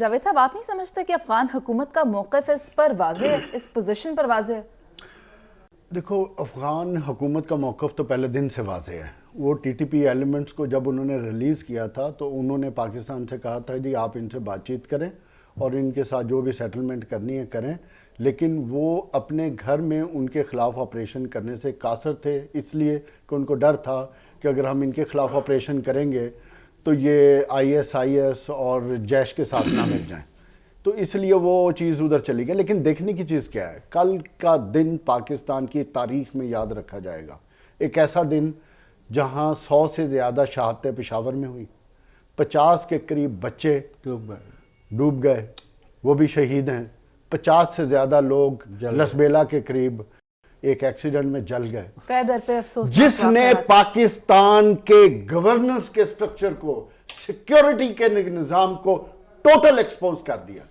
جاوید صاحب آپ نہیں سمجھتے کہ افغان حکومت کا موقف اس پر واضح ہے, اس پوزیشن پر واضح ہے؟ دیکھو افغان حکومت کا موقف تو پہلے دن سے واضح ہے. وہ ٹی ٹی پی ایلیمنٹس کو جب انہوں نے ریلیز کیا تھا تو انہوں نے پاکستان سے کہا تھا جی آپ ان سے بات چیت کریں اور ان کے ساتھ جو بھی سیٹلمنٹ کرنی ہے کریں, لیکن وہ اپنے گھر میں ان کے خلاف آپریشن کرنے سے قاصر تھے, اس لیے کہ ان کو ڈر تھا کہ اگر ہم ان کے خلاف آپریشن کریں گے تو یہ IS اور جیش کے ساتھ نہ مل جائیں, تو اس لیے وہ چیز ادھر چلی گئی. لیکن دیکھنے کی چیز کیا ہے, کل کا دن پاکستان کی تاریخ میں یاد رکھا جائے گا. ایک ایسا دن جہاں 100 سے زیادہ شہادتیں پشاور میں ہوئی, 50 کے قریب بچے ڈوب گئے, وہ بھی شہید ہیں, 50 سے زیادہ لوگ لسبیلا کے قریب ایک ایکسیڈنٹ میں جل گئے. قیدر پہ افسوس جس نے پاکستان کے گورننس کے سٹرکچر کو, سیکیورٹی کے نظام کو ٹوٹل ایکسپوز کر دیا.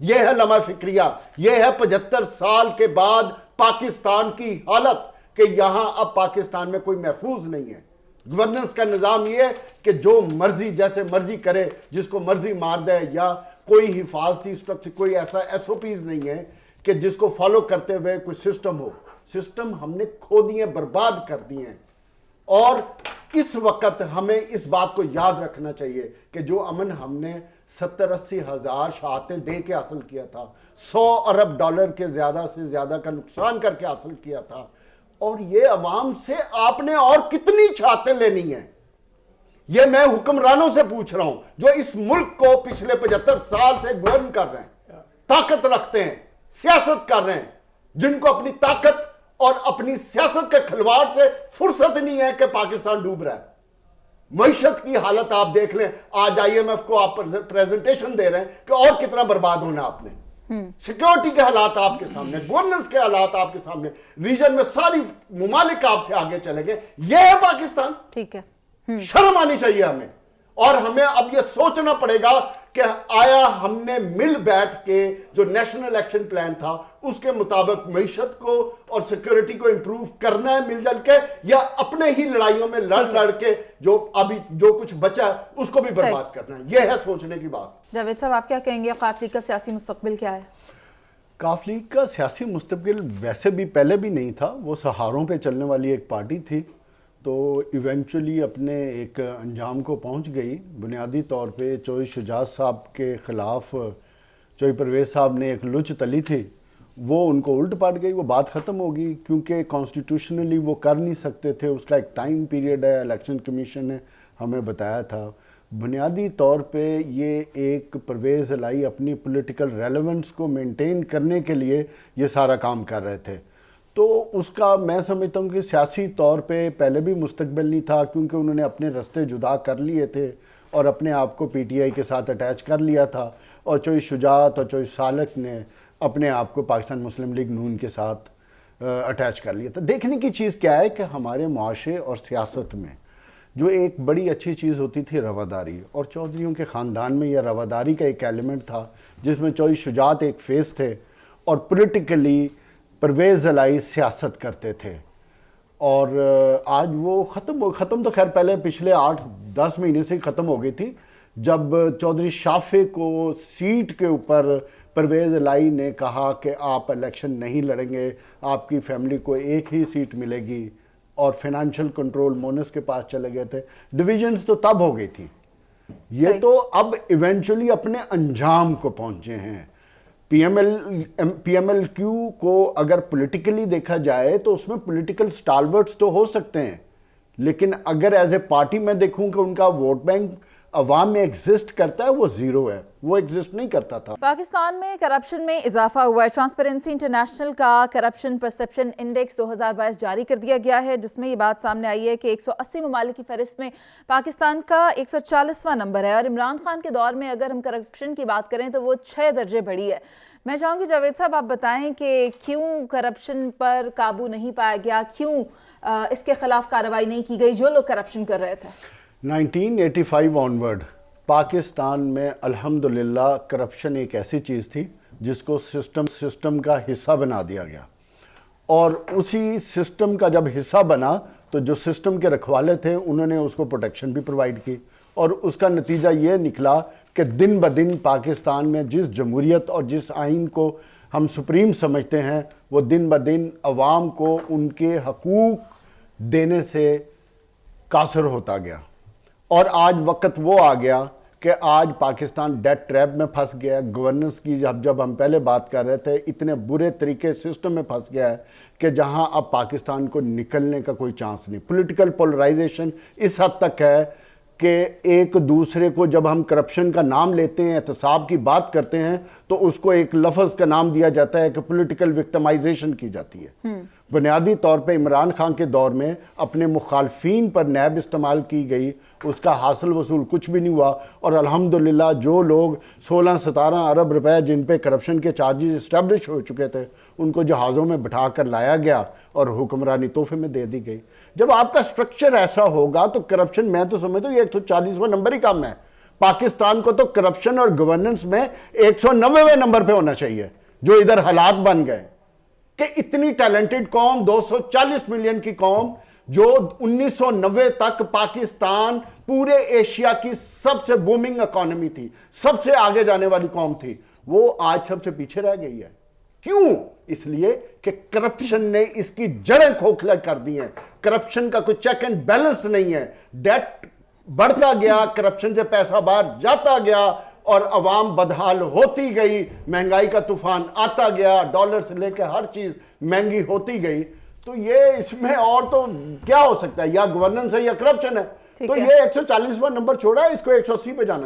یہ ہے لمحہ فکریہ, یہ ہے 75 سال کے بعد پاکستان کی حالت کہ یہاں اب پاکستان میں کوئی محفوظ نہیں ہے. گورننس کا نظام یہ ہے کہ جو مرضی جیسے مرضی کرے, جس کو مرضی مار دے, یا کوئی حفاظتی سٹرکچر, کوئی ایسا SOPs نہیں ہے کہ جس کو فالو کرتے ہوئے کوئی سسٹم ہو. سسٹم ہم نے کھو دیے, برباد کر دیے ہیں. اور اس وقت ہمیں اس بات کو یاد رکھنا چاہیے کہ جو امن ہم نے 70-80 ہزار شہادتیں دے کے حاصل کیا تھا, $100 ارب کے زیادہ سے زیادہ کا نقصان کر کے حاصل کیا تھا, اور یہ عوام سے آپ نے اور کتنی شہادتیں لینی ہیں؟ یہ میں حکمرانوں سے پوچھ رہا ہوں جو اس ملک کو پچھلے 75 سال سے گورن کر رہے ہیں, طاقت رکھتے ہیں, سیاست کر رہے ہیں, جن کو اپنی طاقت اور اپنی سیاست کے کھلواڑ سے فرصت نہیں ہے کہ پاکستان ڈوب رہا ہے. معیشت کی حالت آپ دیکھ لیں, آج IMF کو آپ پریزنٹیشن دے رہے ہیں کہ اور کتنا برباد ہونا آپ نے. سیکیورٹی کے حالات آپ کے سامنے, گورننس کے حالات آپ کے سامنے, ریجن میں ساری ممالک آپ سے آگے چلے گئے. یہ ہے پاکستان. ٹھیک ہے, شرم آنی چاہیے ہمیں, اور ہمیں اب یہ سوچنا پڑے گا کہ آیا ہم نے مل بیٹھ کے جو نیشنل ایکشن پلان تھا اس کے مطابق معیشت کو اور سیکیورٹی کو امپروو کرنا ہے مل جل کے, یا اپنے ہی لڑائیوں میں لڑ کے جو ابھی جو کچھ بچا ہے اس کو بھی برباد کرنا ہے. یہ ہے سوچنے کی بات. جاوید صاحب آپ کیا کہیں گے, قاف لیگ کا سیاسی مستقبل کیا ہے؟ قاف لیگ کا سیاسی مستقبل ویسے بھی پہلے بھی نہیں تھا, وہ سہاروں پہ چلنے والی ایک پارٹی تھی, تو ایونچولی اپنے ایک انجام کو پہنچ گئی. بنیادی طور پہ چوہی شجاعت صاحب کے خلاف چوہی پرویز صاحب نے ایک لچ تلی تھی, وہ ان کو الٹ پٹ گئی, وہ بات ختم ہوگی, کیونکہ کانسٹیٹیوشنلی وہ کر نہیں سکتے تھے, اس کا ایک ٹائم پیریڈ ہے, الیکشن کمیشن نے ہمیں بتایا تھا. بنیادی طور پہ یہ ایک پرویز الہی اپنی پولیٹیکل ریلیونس کو مینٹین کرنے کے لیے یہ سارا کام کر رہے تھے, تو اس کا میں سمجھتا ہوں کہ سیاسی طور پہ پہلے بھی مستقبل نہیں تھا, کیونکہ انہوں نے اپنے رستے جدا کر لیے تھے اور اپنے آپ کو PTI کے ساتھ اٹیچ کر لیا تھا, اور چوہی شجاعت اور چوہی سالک نے اپنے آپ کو پاکستان مسلم لیگ نون کے ساتھ اٹیچ کر لیا تھا. دیکھنے کی چیز کیا ہے کہ ہمارے معاشرے اور سیاست میں جو ایک بڑی اچھی چیز ہوتی تھی رواداری, اور چودھریوں کے خاندان میں یہ رواداری کا ایک ایلیمنٹ تھا جس میں چوہی شجاعت ایک فیس تھے اور پولیٹیکلی پرویز الہی سیاست کرتے تھے. اور آج وہ ختم تو خیر پہلے پچھلے 8-10 مہینے سے ختم ہو گئی تھی, جب چودھری شافع کو سیٹ کے اوپر پرویز الہی نے کہا کہ آپ الیکشن نہیں لڑیں گے, آپ کی فیملی کو ایک ہی سیٹ ملے گی, اور فائنینشیل کنٹرول مونس کے پاس چلے گئے تھے. ڈویژنز تو تب ہو گئی تھی, یہ تو اب ایونچولی اپنے انجام کو پہنچے ہیں. PMLQ کو اگر پولیٹیکلی دیکھا جائے تو اس میں پولیٹیکل سٹالورٹس تو ہو سکتے ہیں, لیکن اگر ایز اے پارٹی میں دیکھوں کہ ان کا ووٹ بینک عوام میں ایگزسٹ کرتا ہے, وہ زیرو ہے, وہ ایگزسٹ نہیں کرتا تھا. پاکستان میں کرپشن میں اضافہ ہوا ہے. ٹرانسپیرنسی انٹرنیشنل کا کرپشن پرسپشن انڈیکس 2022 جاری کر دیا گیا ہے, جس میں یہ بات سامنے آئی ہے کہ 180 ممالک کی فہرست میں پاکستان کا 140واں نمبر ہے, اور عمران خان کے دور میں اگر ہم کرپشن کی بات کریں تو وہ 6 درجے بڑھی ہے. میں چاہوں گی جاوید صاحب آپ بتائیں کہ کیوں کرپشن پر قابو نہیں پایا گیا, کیوں اس کے خلاف کارروائی نہیں کی گئی جو لوگ کرپشن کر رہے تھے؟ 1985 آنورڈ پاکستان میں الحمدللہ کرپشن ایک ایسی چیز تھی جس کو سسٹم کا حصہ بنا دیا گیا, اور اسی سسٹم کا جب حصہ بنا تو جو سسٹم کے رکھوالے تھے انہوں نے اس کو پروٹیکشن بھی پرووائڈ کی, اور اس کا نتیجہ یہ نکلا کہ دن بدن پاکستان میں جس جمہوریت اور جس آئین کو ہم سپریم سمجھتے ہیں وہ دن بدن عوام کو ان کے حقوق دینے سے قاصر ہوتا گیا. اور آج وقت وہ آ گیا کہ آج پاکستان ڈیٹ ٹریپ میں پھنس گیا ہے. گورننس کی جب ہم پہلے بات کر رہے تھے اتنے برے طریقے سسٹم میں پھنس گیا ہے کہ جہاں اب پاکستان کو نکلنے کا کوئی چانس نہیں. پولیٹیکل پولرائزیشن اس حد تک ہے کہ ایک دوسرے کو جب ہم کرپشن کا نام لیتے ہیں احتساب کی بات کرتے ہیں تو اس کو ایک لفظ کا نام دیا جاتا ہے کہ پولیٹیکل وکٹمائزیشن کی جاتی ہے. بنیادی طور پہ عمران خان کے دور میں اپنے مخالفین پر نیب استعمال کی گئی, اس کا حاصل وصول کچھ بھی نہیں ہوا, اور الحمدللہ جو لوگ 16-17 ارب روپے جن پہ کرپشن کے چارجز اسٹیبلش ہو چکے تھے ان کو جہازوں میں بٹھا کر لایا گیا اور حکمرانی تحفے میں دے دی گئی. جب آپ کا سٹرکچر ایسا ہوگا تو کرپشن, میں تو سمجھتا ہوں یہ 140واں نمبر ہی کم ہے. پاکستان کو تو کرپشن اور گورننس میں 190ویں نمبر پہ ہونا چاہیے. جو ادھر حالات بن گئے کہ اتنی ٹیلنٹڈ قوم, 240 ملین کی قوم جو 1990 تک پاکستان پورے ایشیا کی سب سے بومنگ اکانومی تھی, سب سے آگے جانے والی قوم تھی, وہ آج سب سے پیچھے رہ گئی ہے. کیوں؟ اس لیے کہ کرپشن نے اس کی جڑیں کھوکھلا کر دی ہیں. کرپشن کا کوئی چیک اینڈ بیلنس نہیں ہے. ڈیٹ بڑھتا گیا, کرپشن سے پیسہ باہر جاتا گیا اور عوام بدحال ہوتی گئی, مہنگائی کا طوفان آتا گیا, ڈالر سے لے کے ہر چیز مہنگی ہوتی گئی. تو یہ اس میں اور تو کیا ہو سکتا ہے, یا گورننس ہے یا کرپشن ہے. تو یہ 140واں نمبر چھوڑا ہے, اس کو 180 پہ جانا